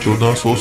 1400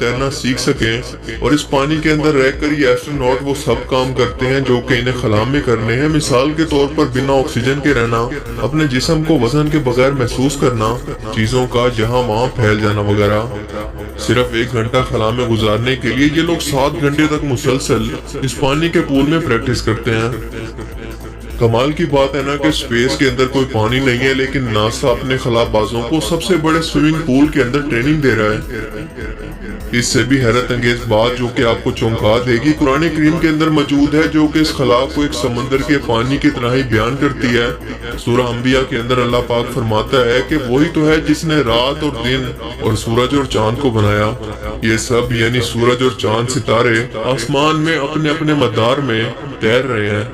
تیرنا سیکھ سکیں، اور اس پانی کے اندر رہ کر یہ ایسٹروناٹ وہ سب کام کرتے ہیں جو کہ انہیں خلا میں کرنے ہیں۔ مثال کے طور پر بنا آکسیجن کے رہنا، اپنے جسم کو وزن کے بغیر محسوس کرنا، چیزوں کا جہاں وہاں پھیل جانا وغیرہ۔ صرف 1 گھنٹہ خلا میں گزارنے کے لیے یہ لوگ 7 گھنٹے تک مسلسل اس پانی کے پول میں پریکٹس کرتے ہیں۔ کمال کی بات ہے نا کہ اسپیس کے اندر کوئی پانی نہیں ہے، لیکن ناسا اپنے خلا بازوں کو سب سے بڑے سوئمنگ پول کے اندر ٹریننگ دے رہا ہے۔ اس سے بھی حیرت انگیز بات جو کہ آپ کو چونکا دے گی قرآن کریم کے اندر موجود ہے، جو کہ اس خلا کو ایک سمندر کے پانی کی طرح ہی بیان کرتی ہے۔ سورہ انبیاء کے اندر اللہ پاک فرماتا ہے کہ وہی تو ہے جس نے رات اور دن اور سورج اور چاند کو بنایا۔ یہ سب یعنی سورج اور چاند ستارے آسمان میں اپنے اپنے مدار میں تیر رہے ہیں،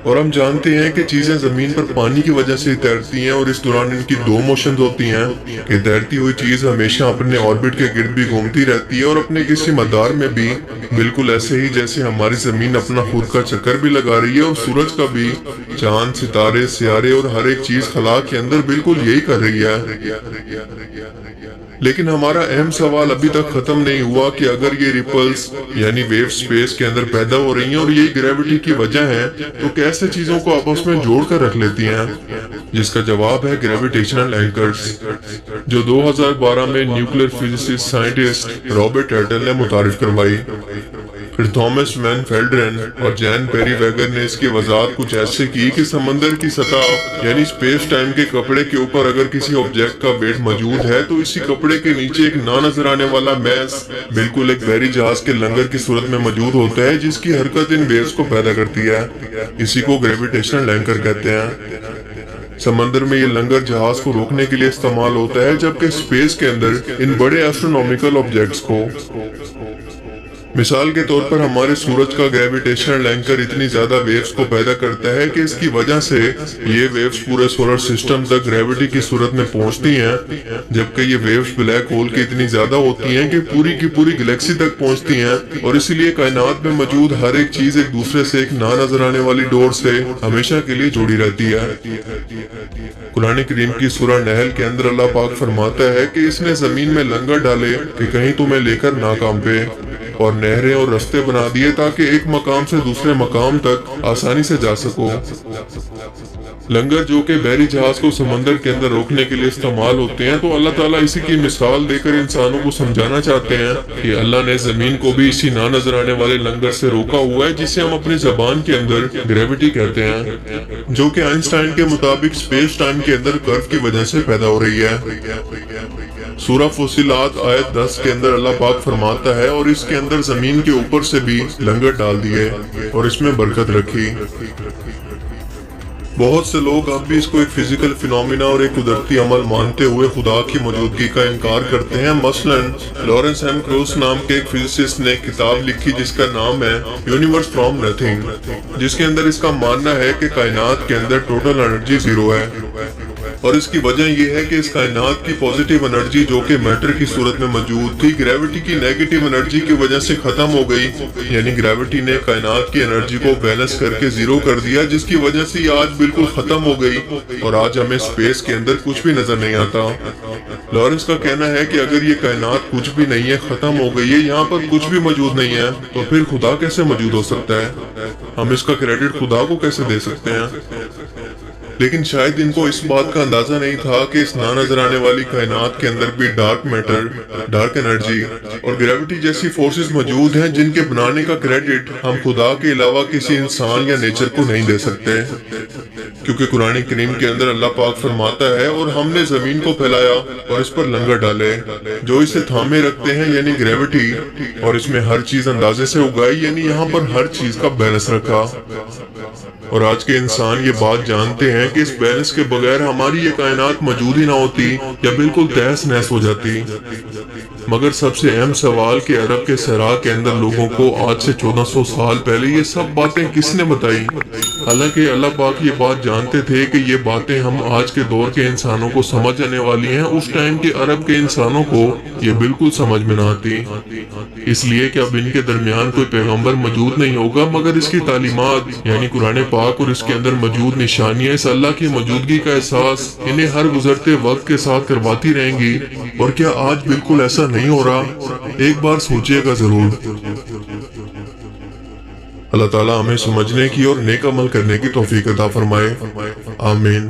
اور ہم جانتے ہیں کہ چیزیں زمین پر پانی کی وجہ سے تیرتی ہیں، اور اس دوران ان کی 2 موشنز ہوتی ہیں کہ تیرتی ہوئی چیز ہمیشہ اپنے آربٹ کے گرد بھی گھومتی رہتی ہے اور اپنے کسی مدار میں بھی، بالکل ایسے ہی جیسے ہماری زمین اپنا خود کا چکر بھی لگا رہی ہے، اور سورج کا بھی، چاند، ستارے، سیارے اور ہر ایک چیز خلا کے اندر بالکل یہی کر رہی ہے۔ لیکن ہمارا اہم سوال ابھی تک ختم نہیں ہوا کہ اگر یہ ریپلز یعنی ویو سپیس کے اندر پیدا ہو رہی ہیں اور یہی گریوٹی کی وجہ ہے، تو کیسے چیزوں کو آپس میں جوڑ کر رکھ لیتی ہیں؟ جس کا جواب ہے گریویٹیشنل اینکرز، جو 2012 میں nuclear physicist scientist Robert turtle نے متعارف کروائی۔ پھر تھامس مین فیلڈرن اور جین پیری ویگر نے اس کی وضاحت کچھ ایسے کی کہ سمندر کی سطح یعنی اسپیس ٹائم کے کپڑے کے اوپر اگر کسی آبجیکٹ کا ویٹ موجود ہے تو اسی کپڑے کے نیچے ایک نہ نظر آنے والا میس بالکل ایک بحری جہاز کے لنگر کی صورت میں موجود ہوتا ہے، جس کی حرکت ان ویوز کو پیدا کرتی ہے۔ اسی کو گریویٹیشنل اینکر کہتے ہیں۔ سمندر میں یہ لنگر جہاز کو روکنے کے لیے استعمال ہوتا ہے، جبکہ اسپیس کے اندر ان بڑے ایسٹرونومیکل آبجیکٹس کو، مثال کے طور پر ہمارے سورج کا گریویٹیشنل اینکر اتنی زیادہ ویوز کو پیدا کرتا ہے کہ اس کی وجہ سے یہ ویوز پورے سولر سسٹم تک گریوٹی کی صورت میں پہنچتی ہیں، جبکہ یہ ویوز بلیک ہول کی اتنی زیادہ ہوتی ہیں کہ پوری کی پوری گلیکسی تک پہنچتی ہیں، اور اسی لیے کائنات میں موجود ہر ایک چیز ایک دوسرے سے ایک نہ نظر آنے والی ڈور سے ہمیشہ کے لیے جڑی رہتی ہے۔ قرآن کریم کی سورہ نحل کے اندر اللہ پاک فرماتا ہے کہ اس نے زمین میں لنگر ڈالے کہ کہیں تمہیں لے کر نہ کانپے، اور نہریں اور رستے بنا دیے تاکہ ایک مقام سے دوسرے مقام تک آسانی سے جا سکو۔ لنگر جو کہ بحری جہاز کو سمندر کے اندر روکنے کے لیے استعمال ہوتے ہیں، تو اللہ تعالیٰ اسی کی مثال دے کر انسانوں کو سمجھانا چاہتے ہیں کہ اللہ نے زمین کو بھی اسی نہ نظر آنے والے لنگر سے روکا ہوا ہے، جسے ہم اپنی زبان کے اندر گریوٹی کہتے ہیں، جو کہ آئنسٹائن کے مطابق اسپیس ٹائم کے اندر کرو کی وجہ سے پیدا ہو رہی ہے۔ سورہ فصلات آیت 10 کے اندر اللہ پاک فرماتا ہے، اور اس کے اندر زمین کے اوپر سے بھی لنگر ڈال دیے اور اس میں برکت رکھی۔ بہت سے لوگ اب بھی اس کو ایک فزیکل فینومینا اور ایک قدرتی عمل مانتے ہوئے خدا کی موجودگی کا انکار کرتے ہیں۔ مثلاً لارنس ایم کروس نام کے ایک فزسسٹ نے ایک کتاب لکھی جس کا نام ہے یونیورس فرام نتھنگ، جس کے اندر اس کا ماننا ہے کہ کائنات کے اندر ٹوٹل انرجی 0 ہے، اور اس کی وجہ یہ ہے کہ اس کائنات کی پازیٹیو انرجی جو کہ میٹر کی صورت میں موجود تھی، گریوٹی کی نیگیٹو انرجی کی وجہ سے ختم ہو گئی، یعنی گریوٹی نے کائنات کی انرجی کو بیلنس کر کے 0 کر دیا، جس کی وجہ سے یہ آج بالکل ختم ہو گئی، اور آج ہمیں اسپیس کے اندر کچھ بھی نظر نہیں آتا۔ لارنس کا کہنا ہے کہ اگر یہ کائنات کچھ بھی نہیں ہے، ختم ہو گئی ہے، یہاں پر کچھ بھی موجود نہیں ہے، تو پھر خدا کیسے موجود ہو سکتا ہے؟ ہم اس کا کریڈٹ خدا کو کیسے دے سکتے ہیں؟ لیکن شاید ان کو اس بات کا اندازہ نہیں تھا کہ اس نہ نظر آنے والی کائنات کے اندر بھی ڈارک میٹر، ڈارک انرجی اور گریوٹی جیسی فورسز موجود ہیں، جن کے بنانے کا کریڈٹ ہم خدا کے علاوہ کسی انسان یا نیچر کو نہیں دے سکتے، کیونکہ قرآن کریم کے اندر اللہ پاک فرماتا ہے، اور ہم نے زمین کو پھیلایا اور اس پر لنگر ڈالے جو اسے تھامے رکھتے ہیں، یعنی گریوٹی، اور اس میں ہر چیز اندازے سے اگائی، یعنی یہاں پر ہر چیز کا بیلنس رکھا۔ اور آج کے انسان یہ بات جانتے ہیں کہ اس بیلنس کے بغیر ہماری یہ کائنات موجود ہی نہ ہوتی یا بالکل تہس نہس ہو جاتی۔ مگر سب سے اہم سوال کہ عرب کے صحرا کے اندر لوگوں کو آج سے 1400 سال پہلے یہ سب باتیں کس نے بتائی؟ حالانکہ اللہ پاک یہ بات جانتے تھے کہ یہ باتیں ہم آج کے دور کے انسانوں کو سمجھ آنے والی ہیں، اس ٹائم کے عرب کے انسانوں کو یہ بالکل سمجھ میں نہ آتی، اس لیے کہ اب ان کے درمیان کوئی پیغمبر موجود نہیں ہوگا، مگر اس کی تعلیمات یعنی قرآن پاک پاک اور اس کے اندر موجود نشانیاں اس اللہ کی موجودگی کا احساس انہیں ہر گزرتے وقت کے ساتھ کرواتی رہیں گی؟ اور کیا آج بالکل ایسا نہیں ہو رہا؟ ایک بار سوچئے گا ضرور۔ اللہ تعالیٰ ہمیں سمجھنے کی اور نیک عمل کرنے کی توفیق عطا فرمائے، آمین۔